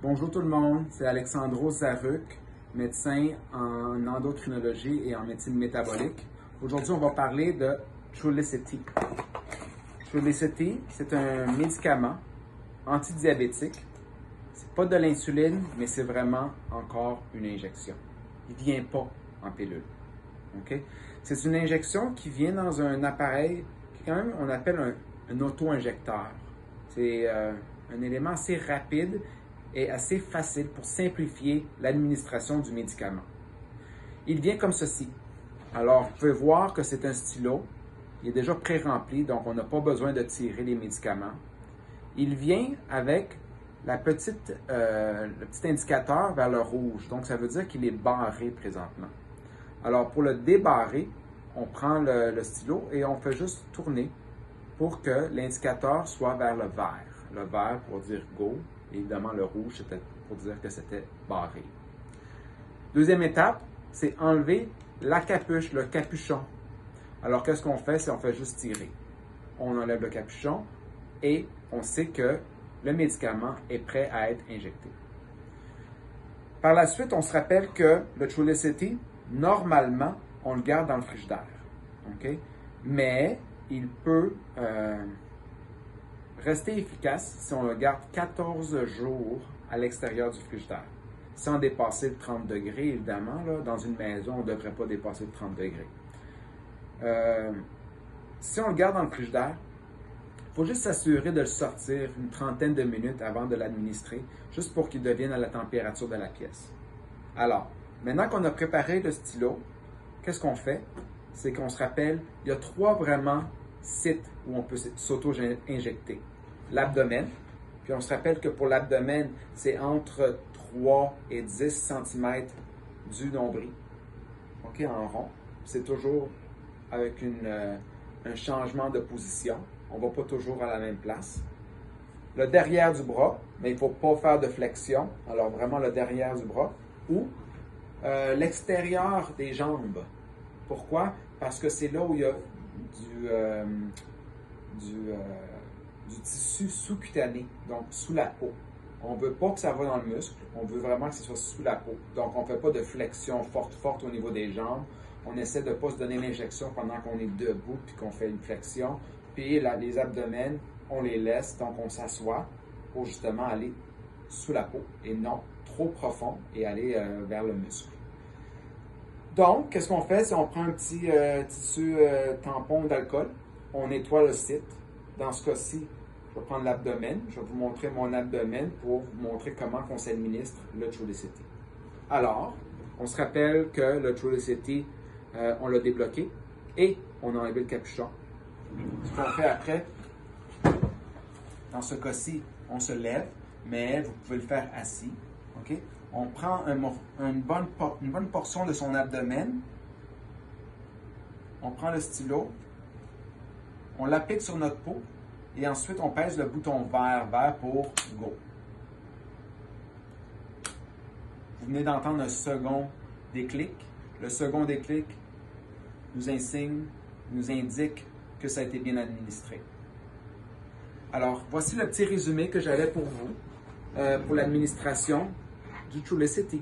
Bonjour tout le monde, c'est Alexandro Zaruc, médecin en endocrinologie et en médecine métabolique. Aujourd'hui, on va parler de Trulicity. Trulicity, c'est un médicament antidiabétique. C'est pas de l'insuline, mais c'est vraiment encore une injection. Il ne vient pas en pilule. Okay? C'est une injection qui vient dans un appareil qui quand même on appelle un auto-injecteur. C'est un élément assez rapide et assez facile pour simplifier l'administration du médicament. Il vient comme ceci. Alors, vous pouvez voir que c'est un stylo. Il est déjà pré-rempli, donc on n'a pas besoin de tirer les médicaments. Il vient avec le petit indicateur vers le rouge. Donc, ça veut dire qu'il est barré présentement. Alors, pour le débarrer, on prend le stylo et on fait juste tourner pour que l'indicateur soit vers le vert. Le vert pour dire go. Évidemment, le rouge, c'était pour dire que c'était barré. Deuxième étape, c'est enlever la capuche, le capuchon. Alors, qu'est-ce qu'on fait? C'est on fait juste tirer. On enlève le capuchon et on sait que le médicament est prêt à être injecté. Par la suite, on se rappelle que le Trulicity, normalement, on le garde dans le frigidaire. Okay? Mais il peut rester efficace si on le garde 14 jours à l'extérieur du frigidaire. Sans dépasser le 30 degrés, évidemment. Là, dans une maison, on ne devrait pas dépasser le 30 degrés. Si on le garde dans le frigidaire, il faut juste s'assurer de le sortir une trentaine de minutes avant de l'administrer, juste pour qu'il devienne à la température de la pièce. Alors, maintenant qu'on a préparé le stylo, qu'est-ce qu'on fait? C'est qu'on se rappelle, il y a 3 vraiment sites où on peut s'auto-injecter. L'abdomen, puis on se rappelle que pour l'abdomen, c'est entre 3 et 10 cm du nombril, OK, en rond. C'est toujours avec un changement de position. On ne va pas toujours à la même place. Le derrière du bras, mais il ne faut pas faire de flexion. Alors vraiment le derrière du bras. Ou l'extérieur des jambes. Pourquoi? Parce que c'est là où il y a du tissu sous-cutané, donc sous la peau. On ne veut pas que ça va dans le muscle, on veut vraiment que ce soit sous la peau. Donc on ne fait pas de flexion forte au niveau des jambes. On essaie de ne pas se donner l'injection pendant qu'on est debout puis qu'on fait une flexion. Puis les abdomens, on les laisse, donc on s'assoit pour justement aller sous la peau et non trop profond et aller vers le muscle. Donc, qu'est-ce qu'on fait? Si on prend un petit tissu tampon d'alcool, on nettoie le site. Dans ce cas-ci, je vais prendre l'abdomen. Je vais vous montrer mon abdomen pour vous montrer comment on s'administre le Trulicity. Alors, on se rappelle que le Trulicity, on l'a débloqué et on a enlevé le capuchon. Ce qu'on fait après, dans ce cas-ci, on se lève, mais vous pouvez le faire assis. Okay? On prend une bonne portion de son abdomen, on prend le stylo, on l'applique sur notre peau et ensuite on pèse le bouton vert pour go. Vous venez d'entendre un second déclic. Le second déclic nous indique que ça a été bien administré. Alors, voici le petit résumé que j'avais pour vous pour l'administration du Trulicity.